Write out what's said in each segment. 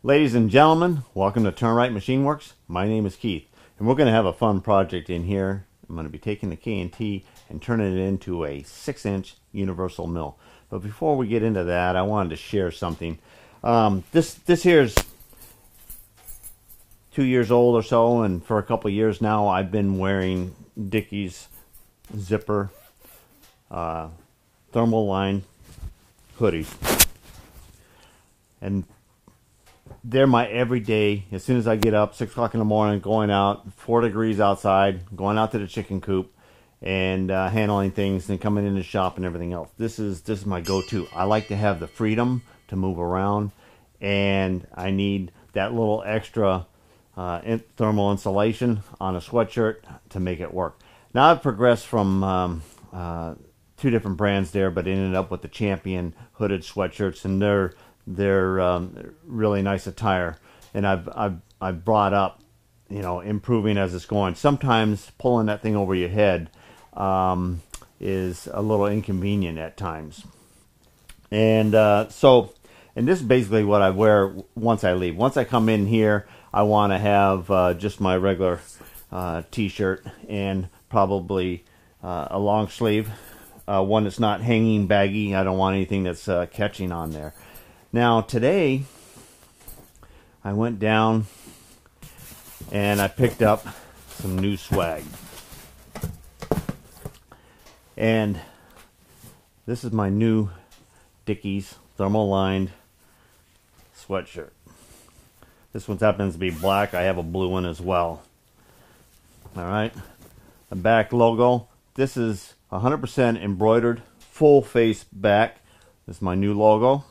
Ladies and gentlemen, welcome to Turn Right Machine Works. My name is Keith, and we're going to have a fun project in here. I'm going to be taking the K&T and turning it into a 6-inch universal mill. But before we get into that, I wanted to share something. This here's 2 years old or so, and for a couple of years now, I've been wearing Dickies zipper thermal line hoodies, and they're my everyday. As soon as I get up, 6 o'clock in the morning, going out, 4 degrees outside, going out to the chicken coop, and handling things, and coming in the shop and everything else. This is my go-to. I like to have the freedom to move around, and I need that little extra thermal insulation on a sweatshirt to make it work. Now I've progressed from 2 different brands there, but ended up with the Champion hooded sweatshirts, and they're really nice attire. And I've brought up, improving as it's going. Sometimes pulling that thing over your head is a little inconvenient at times. And and this is basically what I wear once I leave. Once I come in here, I want to have just my regular t-shirt and probably a long sleeve, one that's not hanging baggy. I don't want anything that's catching on there. Now today I went down and I picked up some new swag, and this is my new Dickies thermal lined sweatshirt. This one happens to be black. I have a blue one as well. Alright, the back logo, this is 100% embroidered, full face back. This is my new logo,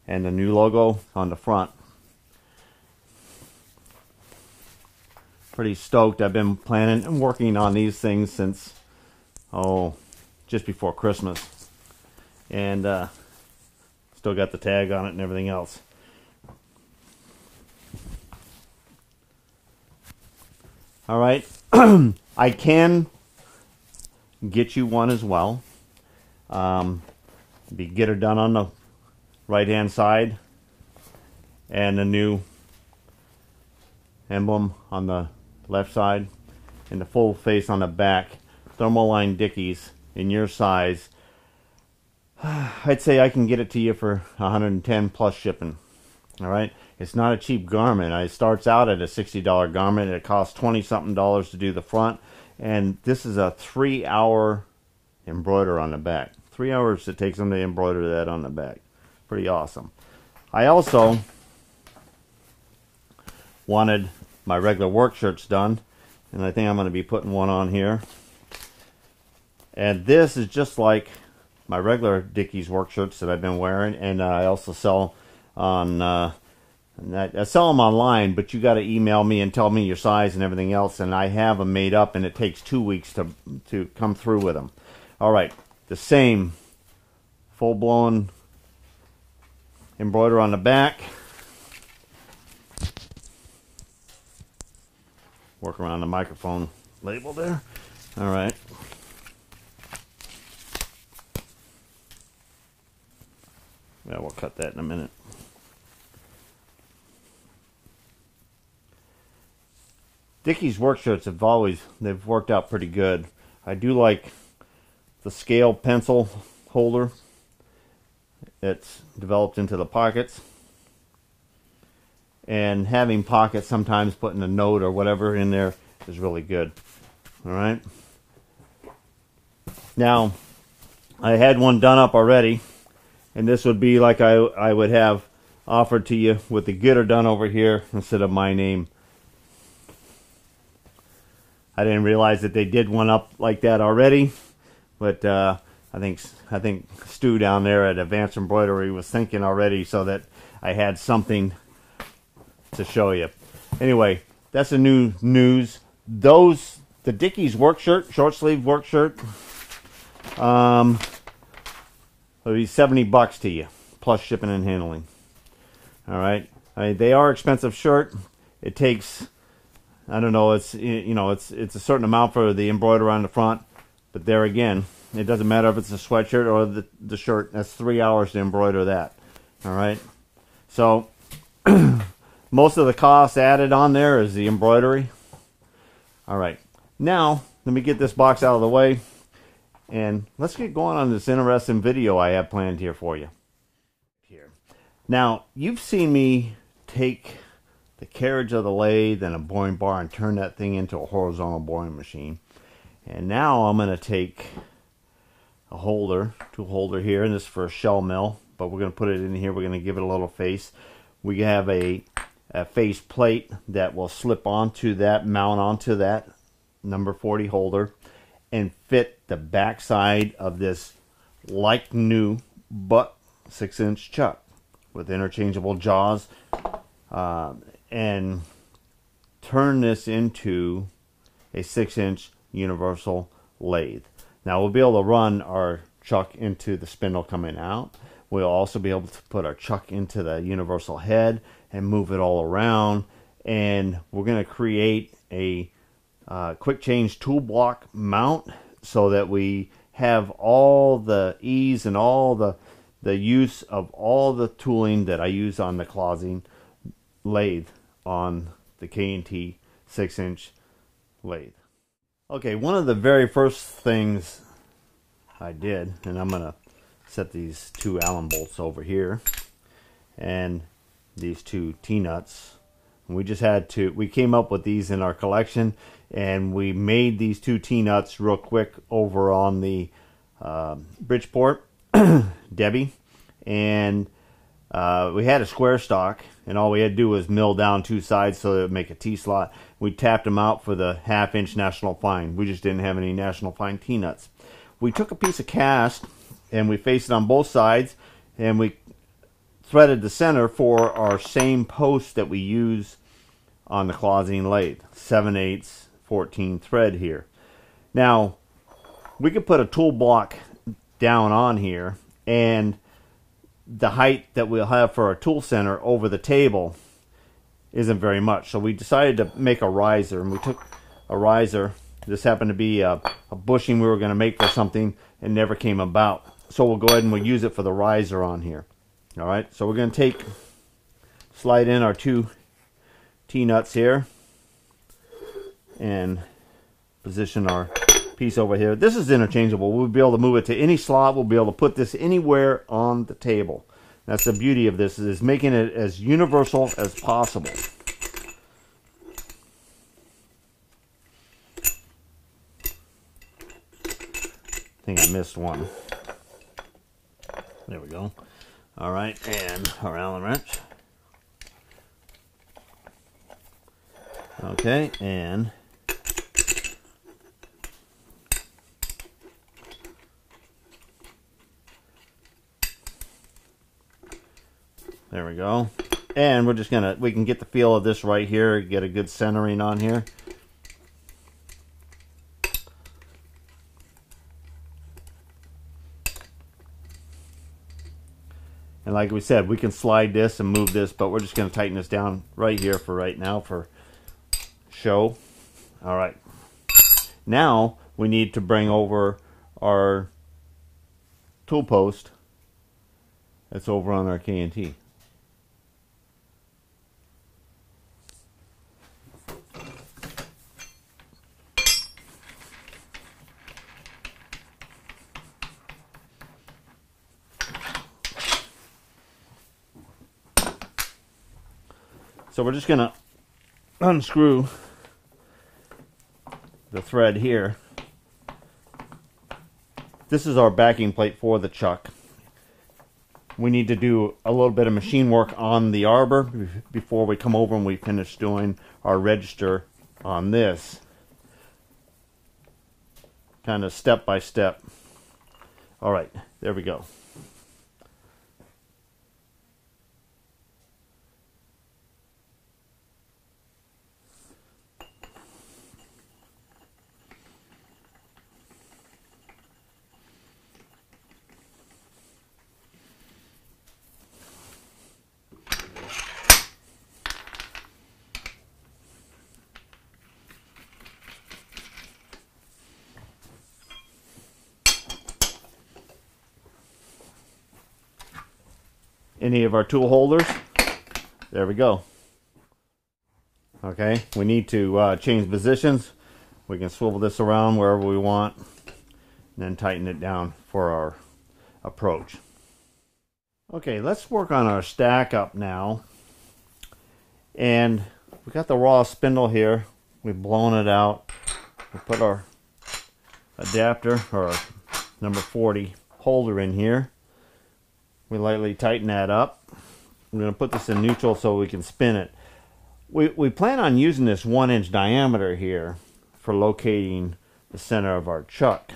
and the new logo on the front. Pretty stoked. I've been planning and working on these things since, just before Christmas. And still got the tag on it and everything else. Alright, I can get you one as well. Get her done on the right hand side, and the new emblem on the left side, and the full face on the back. Thermal line Dickies in your size. I'd say I can get it to you for 110 plus shipping. Alright, it's not a cheap garment. It starts out at a $60 garment. It costs $20-something to do the front, and this is a 3-hour embroider on the back. 3 hours it takes them to embroider that on the back. Pretty awesome. I also wanted my regular work shirts done, and I think I'm going to be putting one on here. And this is just like my regular Dickies work shirts that I've been wearing, and I also sell on I sell them online, but you got to email me and tell me your size and everything else, and I have them made up, and it takes 2 weeks to come through with them. All right, the same full-blown embroider on the back. Work around the microphone label there. All right. Yeah, we'll cut that in a minute. Dickies work shirts they've worked out pretty good. I do like the scale pencil holder. It's developed into the pockets, and having pockets, sometimes putting a note or whatever in there is really good. Alright, now I had one done up already, and this would be like I would have offered to you with the getter done over here instead of my name. I didn't realize that they did one up like that already, but I think Stu down there at Advanced Embroidery was thinking already, so that I had something to show you. Anyway, that's the new news. The Dickies work shirt, short sleeve work shirt, it'll be $70 to you plus shipping and handling. All right, they are expensive shirt. It takes, I don't know, it's it's a certain amount for the embroidery on the front, but there again, it doesn't matter if it's a sweatshirt or the shirt. That's 3 hours to embroider that. All right. So Most of the cost added on there is the embroidery. All right, now let me get this box out of the way, and let's get going on this interesting video I have planned here for you. Now, you've seen me take the carriage of the lathe and a boring bar and turn that thing into a horizontal boring machine. And now I'm going to take a holder, tool holder here, and this is for a shell mill, but we're going to put it in here. We're going to give it a little face. We have a face plate that will slip onto that, mount onto that number 40 holder, and fit the back side of this like new but 6-inch chuck with interchangeable jaws, and turn this into a 6-inch universal lathe. Now we'll be able to run our chuck into the spindle coming out. We'll also be able to put our chuck into the universal head and move it all around, and we're going to create a quick change tool block mount so that we have all the ease and all the use of all the tooling that I use on the closing lathe on the K&T 6-inch lathe. Okay, one of the very first things I did, and I'm going to set these two Allen bolts over here and these two T-nuts. We just had to, we came up with these in our collection, and we made these two T-nuts real quick over on the Bridgeport Debbie, and we had a square stock, and all we had to do was mill down two sides so that it would make a T-slot. We tapped them out for the 1/2-inch National Fine. We just didn't have any National Fine T-nuts. We took a piece of cast and we faced it on both sides, and we threaded the center for our same post that we use on the closing lathe, 7/8 14 thread here. Now we could put a tool block down on here, and the height that we'll have for our tool center over the table isn't very much. So we decided to make a riser, and we took a riser. This happened to be a bushing we were going to make for something and never came about. So we'll go ahead and we'll use it for the riser on here. All right, so we're going to slide in our two T-nuts here and position our piece over here. This is interchangeable. We'll be able to move it to any slot. We'll be able to put this anywhere on the table. That's the beauty of this, is making it as universal as possible. I think I missed one. There we go. All right, and our Allen wrench. Okay, and there we go. And we're just gonna, we can get the feel of this right here, get a good centering on here. And like we said, we can slide this and move this, but we're just gonna tighten this down right here for right now for show. All right. Now we need to bring over our tool post that's over on our K&T. So we're just going to unscrew the thread here. This is our backing plate for the chuck. We need to do a little bit of machine work on the arbor before we come over and we finish doing our register on this. Kind of step by step. All right, there we go. Any of our tool holders. There we go. Okay, we need to change positions. We can swivel this around wherever we want and then tighten it down for our approach. Okay, let's work on our stack up now. And we got the raw spindle here. We've blown it out. We put our adapter or number 40 holder in here. We lightly tighten that up. We're going to put this in neutral so we can spin it. We plan on using this 1-inch diameter here for locating the center of our chuck.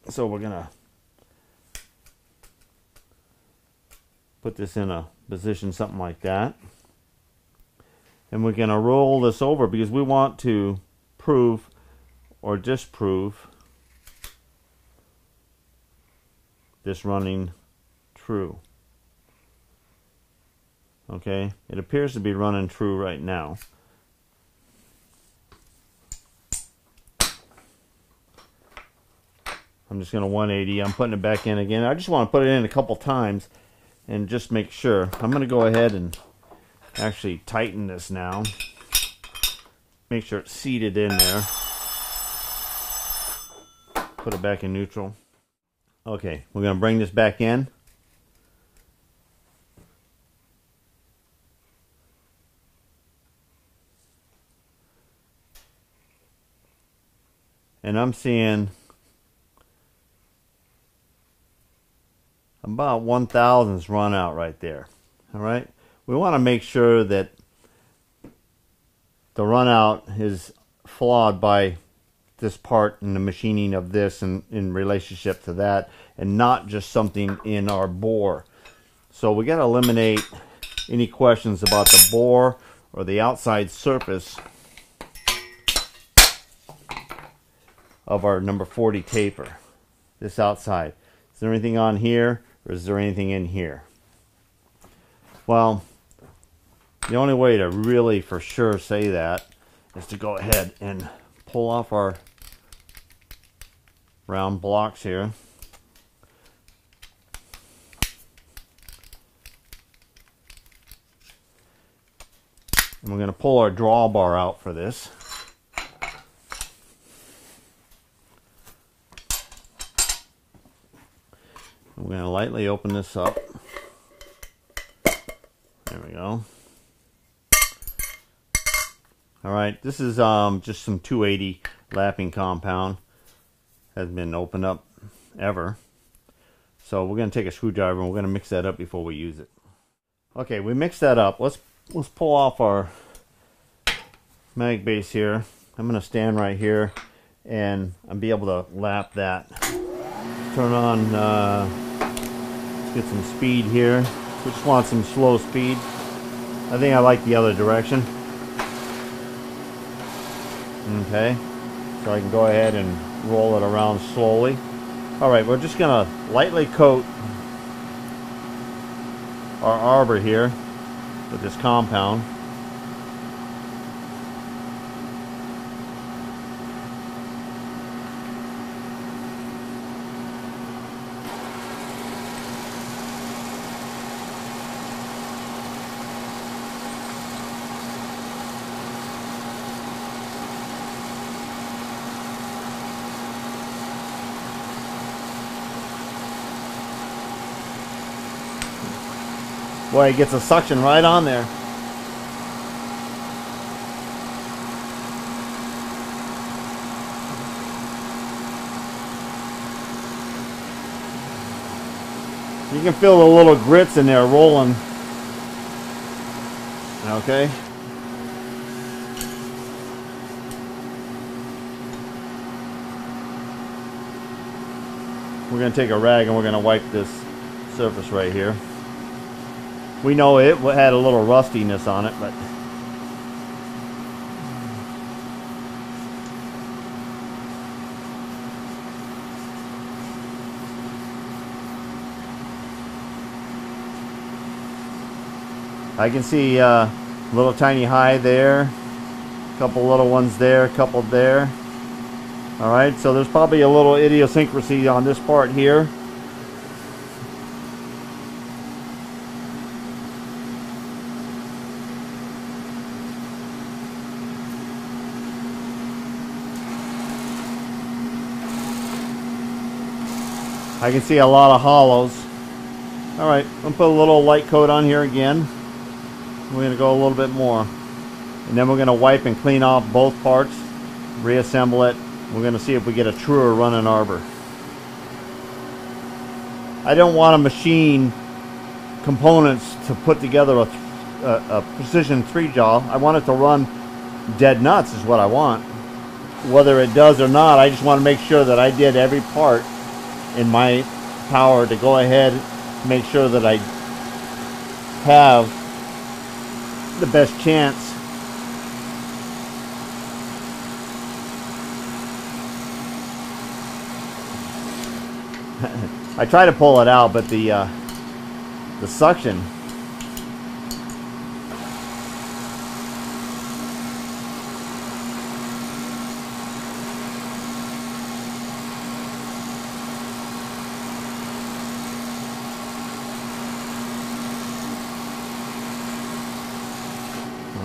So we're going to put this in a position something like that. And we're going to roll this over because we want to prove or disprove this running true. Okay, it appears to be running true right now. I'm just going to 180. I'm putting it back in again. I just want to put it in a couple times and just make sure. I'm going to go ahead and actually tighten this now. Make sure it's seated in there. Put it back in neutral. Okay, we're going to bring this back in. And I'm seeing about 1/1000 run out right there. All right, we want to make sure that the run out is flawed by this part and the machining of this and in relationship to that, and not just something in our bore. So we got to eliminate any questions about the bore or the outside surface of our number 40 taper. This outside. Is there anything on here, or is there anything in here? Well, the only way to really for sure say that is to go ahead and pull off our round blocks here. And we're going to pull our drawbar out for this. We're going to lightly open this up. There we go. Alright, this is just some 280 lapping compound. Hasn't been opened up ever. So we're going to take a screwdriver and we're going to mix that up before we use it. Okay, we mixed that up. Let's pull off our mag base here. I'm going to stand right here and I'll be able to lap that. Turn on, let's get some speed here. We just want some slow speed. I think I like the other direction. Okay, so I can go ahead and roll it around slowly. Alright, we're just going to lightly coat our arbor here with this compound. Boy, it gets a suction right on there. You can feel the little grits in there rolling. Okay. We're going to take a rag and we're going to wipe this surface right here. We know it had a little rustiness on it, but I can see a little tiny high there, a couple little ones there, a couple there. Alright, so there's probably a little idiosyncrasy on this part here. I can see a lot of hollows. Alright, I'm going to put a little light coat on here again. We're going to go a little bit more. And then we're going to wipe and clean off both parts, reassemble it. We're going to see if we get a truer running arbor. I don't want to machine components to put together a precision 3-jaw. I want it to run dead nuts is what I want. Whether it does or not, I just want to make sure that I did every part in my power to go ahead and make sure that I have the best chance. I try to pull it out, but the suction.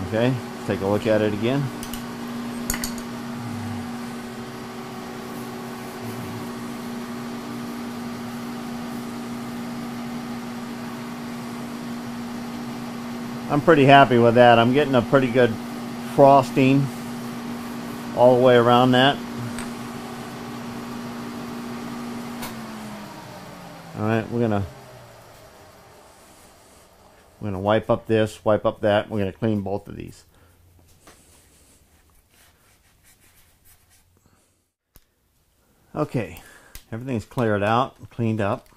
Okay, let's take a look at it again. I'm pretty happy with that. I'm getting a pretty good frosting all the way around that. Alright, we're gonna wipe up this, wipe up that. We're gonna clean both of these. Okay, everything's cleared out, cleaned up.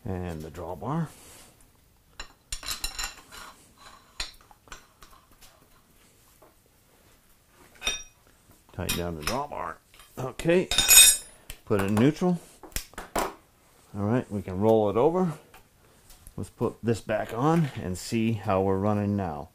And the drawbar. Tighten down the drawbar. Okay, put it in neutral. Alright, we can roll it over. Let's put this back on and see how we're running now.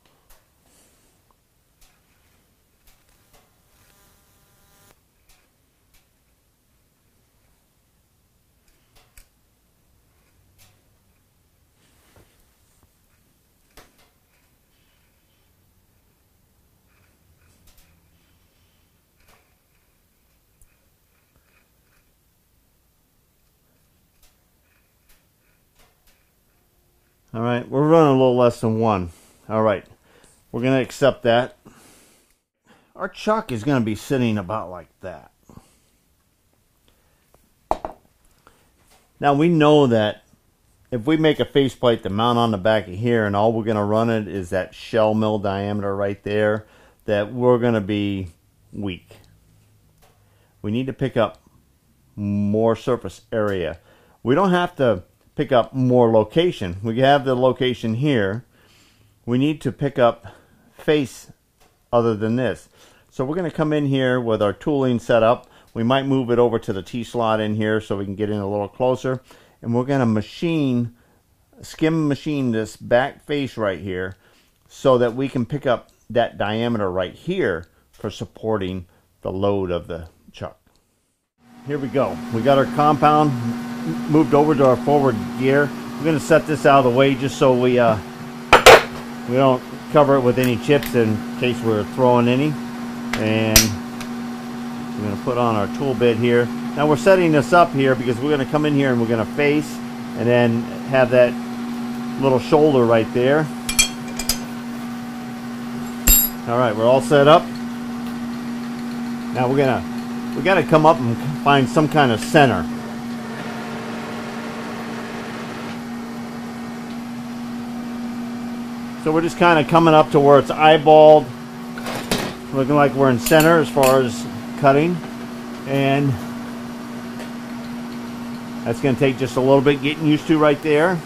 Alright, we're running a little less than 1. Alright, we're going to accept that. Our chuck is going to be sitting about like that. Now we know that if we make a faceplate to mount on the back of here and all we're going to run it is that shell mill diameter right there, that we're going to be weak. We need to pick up more surface area. We don't have to pick up more location. We have the location here. We need to pick up face other than this. So we're going to come in here with our tooling set up. We might move it over to the T-slot in here so we can get in a little closer. And we're going to skim machine this back face right here so that we can pick up that diameter right here for supporting the load of the chuck. Here we go. We got our compound moved over to our forward gear. We're going to set this out of the way just so we don't cover it with any chips in case we're throwing any. And we're going to put on our tool bit here. Now we're setting this up here because we're going to come in here and we're going to face and then have that little shoulder right there. Alright, we're all set up. Now we got to come up and find some kind of center. So we're just kind of coming up to where it's eyeballed, looking like we're in center as far as cutting. And that's going to take just a little bit getting used to right there.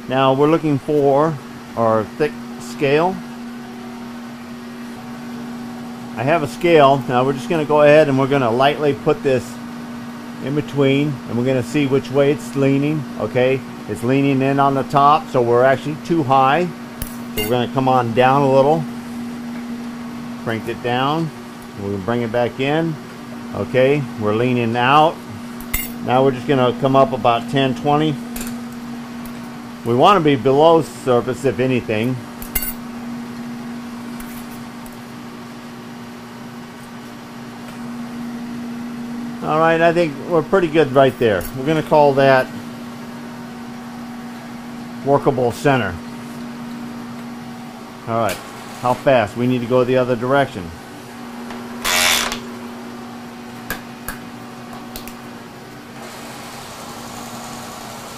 Now we're looking for our thick scale. I have a scale. Now we're just going to go ahead and we're going to lightly put this in between and we're going to see which way it's leaning. Okay, it's leaning in on the top, so we're actually too high. So we're going to come on down a little. Cranked it down. We'll bring it back in. Okay, we're leaning out. Now we're just going to come up about 10, 20. We want to be below surface if anything. Alright, I think we're pretty good right there. We're going to call that workable center. Alright, how fast? We need to go the other direction.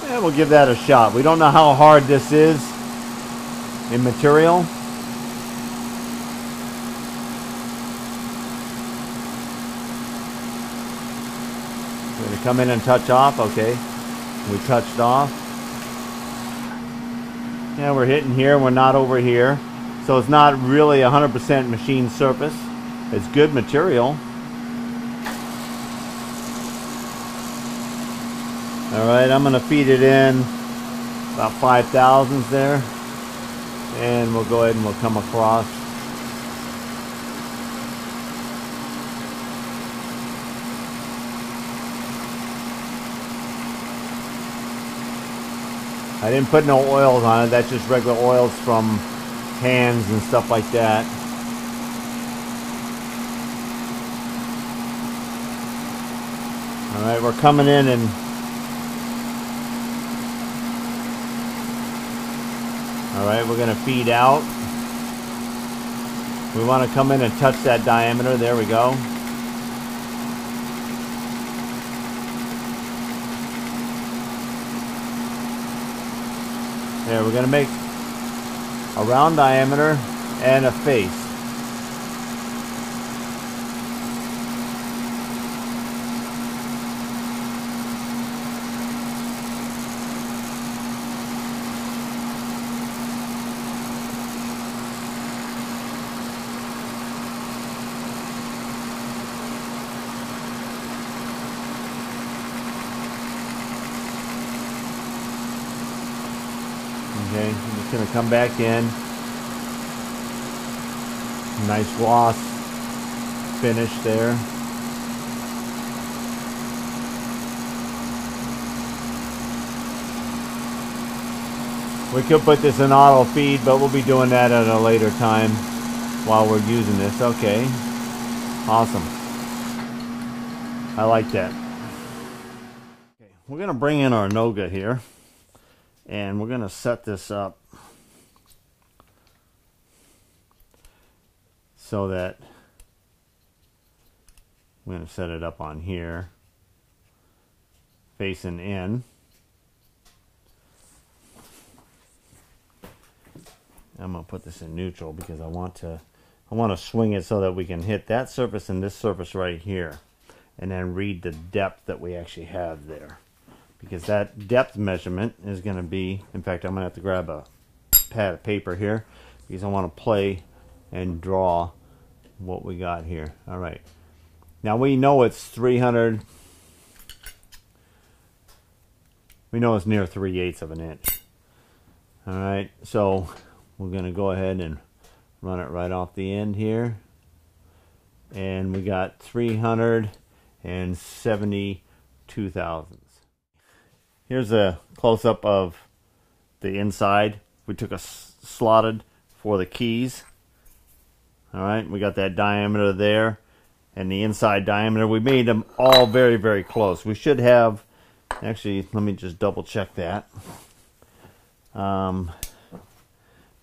And we'll give that a shot. We don't know how hard this is in material. We're going to come in and touch off. Okay, we touched off. Yeah, we're hitting here. We're not over here. So it's not really 100% machine surface. It's good material. Alright, I'm going to feed it in about 5 thousandths there. And we'll go ahead and we'll come across. I didn't put no oils on it. That's just regular oils from hands and stuff like that. Alright, we're coming in and alright, we're going to feed out. We want to come in and touch that diameter. There we go. There, we're going to make a round diameter and a face. Okay, I'm just going to come back in. Nice gloss finish there. We could put this in auto feed, but we'll be doing that at a later time while we're using this. Okay, awesome. I like that. Okay, we're going to bring in our Noga here. And we're going to set this up so that we're going to set it up on here, facing in. I'm going to put this in neutral because I want to swing it so that we can hit that surface and this surface right here, and then read the depth that we actually have there. Because that depth measurement is going to be, in fact, I'm going to have to grab a pad of paper here because I want to play and draw what we got here. All right. Now we know it's 300. We know it's near 3/8 of an inch. All right. So we're going to go ahead and run it right off the end here. And we got 372 thousandths. Here's a close-up of the inside. We took a slotted for the keys. Alright, we got that diameter there and the inside diameter. We made them all very, very close. We should have, actually, let me just double check that.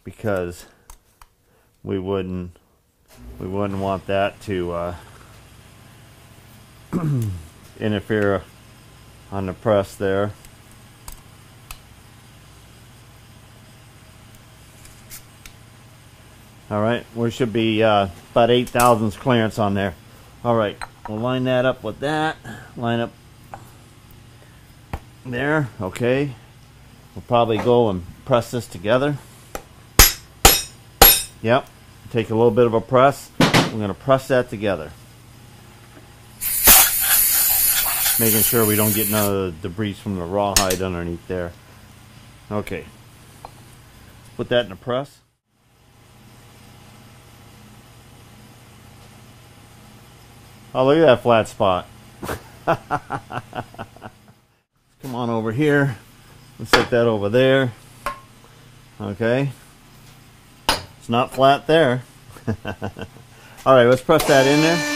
Because we wouldn't want that to interfere on the press there. Alright, we should be about 8 thousandths clearance on there. Alright, we'll line that up with that. Line up there, okay. We'll probably go and press this together. Yep, take a little bit of a press. We're going to press that together. Making sure we don't get none of the debris from the rawhide underneath there. Okay, put that in the press. Oh, look at that flat spot. Come on over here. Let's set that over there. Okay. It's not flat there. Alright, let's press that in there.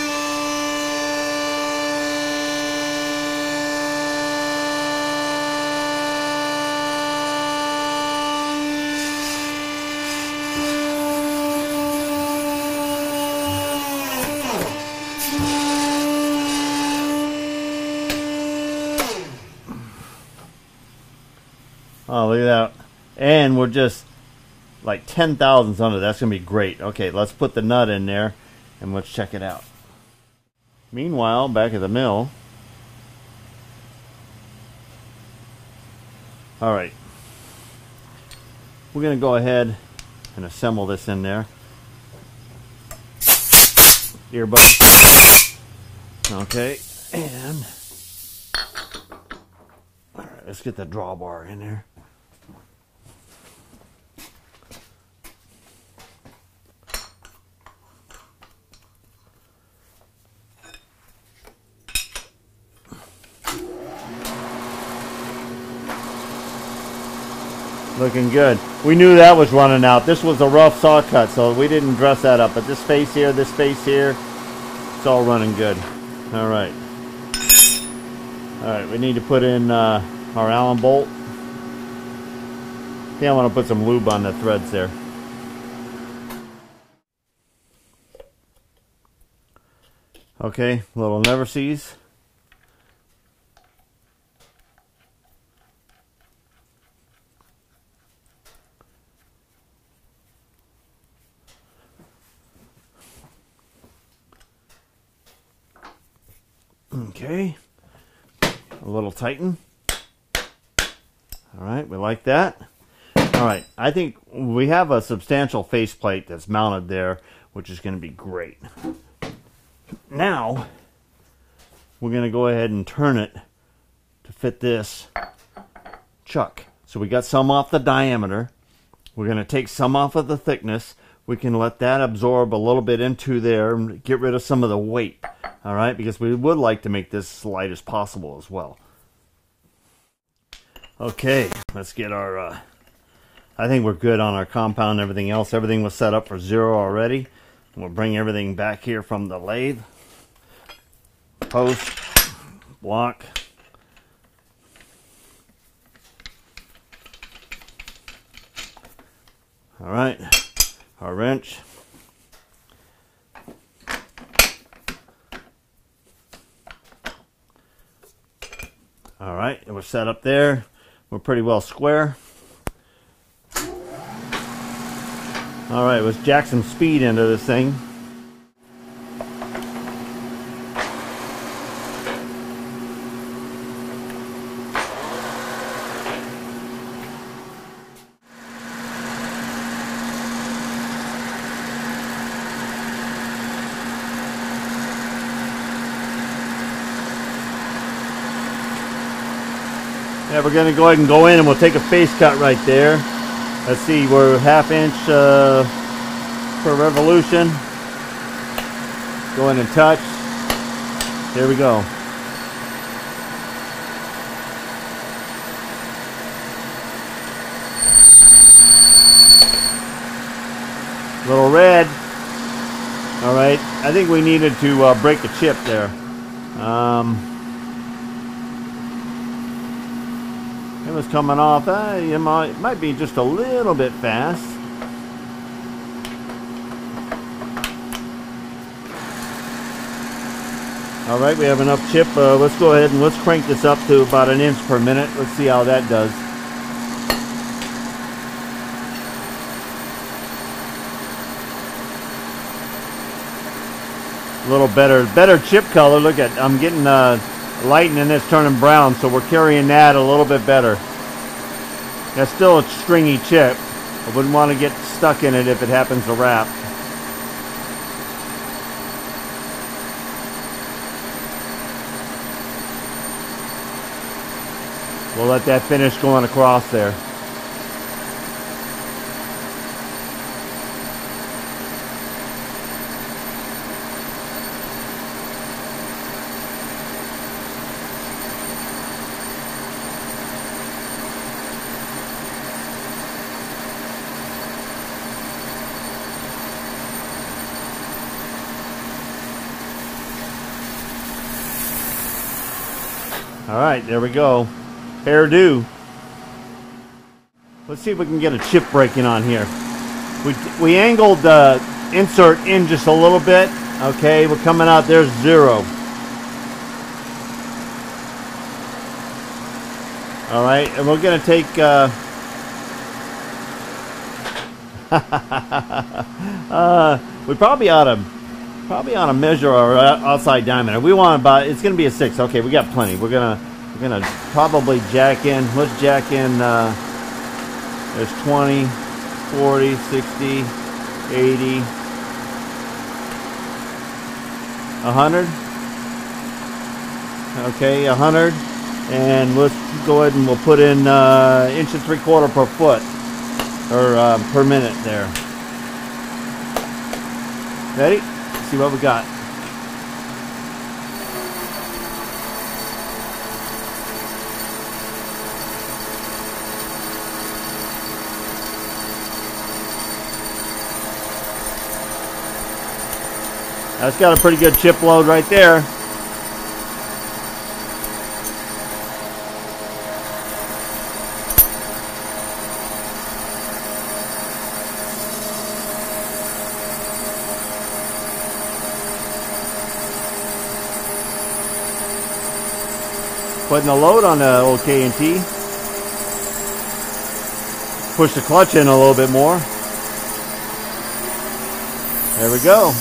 Oh, look at that. And we're just like 10 thousandths under. That's going to be great. Okay, let's put the nut in there and let's check it out. Meanwhile, back at the mill. Alright. We're going to go ahead and assemble this in there. Earbuds. Okay, and alright, let's get the drawbar in there. Looking good. We knew that was running out. This was a rough saw cut, so we didn't dress that up. But this face here, it's all running good. All right. All right, we need to put in our Allen bolt. I think I want to put some lube on the threads there. Okay, little never sees. Okay, a little tighten. All right, we like that. All right, I think we have a substantial faceplate that's mounted there, which is going to be great. Now, we're going to go ahead and turn it to fit this chuck. So we got some off the diameter. We're going to take some off of the thickness. We can let that absorb a little bit into there and get rid of some of the weight. All right, because we would like to make this as light as possible as well. Okay, let's get our, I think we're good on our compound and everything else. Everything was set up for 0 already. We'll bring everything back here from the lathe. Post, block. All right, our wrench. All right, we're set up there. We're pretty well square. All right, let's jack some speed into this thing. Yeah, we're going to go ahead and go in and we'll take a face cut right there. Let's see, we're 1/2 inch per revolution. Go in and touch. There we go. Little red. All right, I think we needed to break a chip there. It was coming off. It might be just a little bit fast. All right, we have enough chip. Let's go ahead and let's crank this up to about 1 inch per minute. Let's see how that does. A little better chip color. Look at, I'm getting lighten and it's turning brown, so we're carrying that a little bit better. That's still a stringy chip. I wouldn't want to get stuck in it if it happens to wrap. We'll let that finish going across there. All right, there we go. Hairdo. Let's see if we can get a chip breaking on here. We angled the insert in just a little bit. Okay, we're coming out, there's 0. All right, and we're gonna take we probably ought to measure our outside diameter. We want about, it's gonna be a 6. Okay, we got plenty. We're gonna probably jack in. Let's jack in. There's 20, 40, 60, 80, 100. Okay, 100. And let's go ahead and we'll put in 1 3/4 per foot, or per minute there. Ready? Let's see what we got. That's got a pretty good chip load right there. Putting the load on the old K&T. Push the clutch in a little bit more. There we go.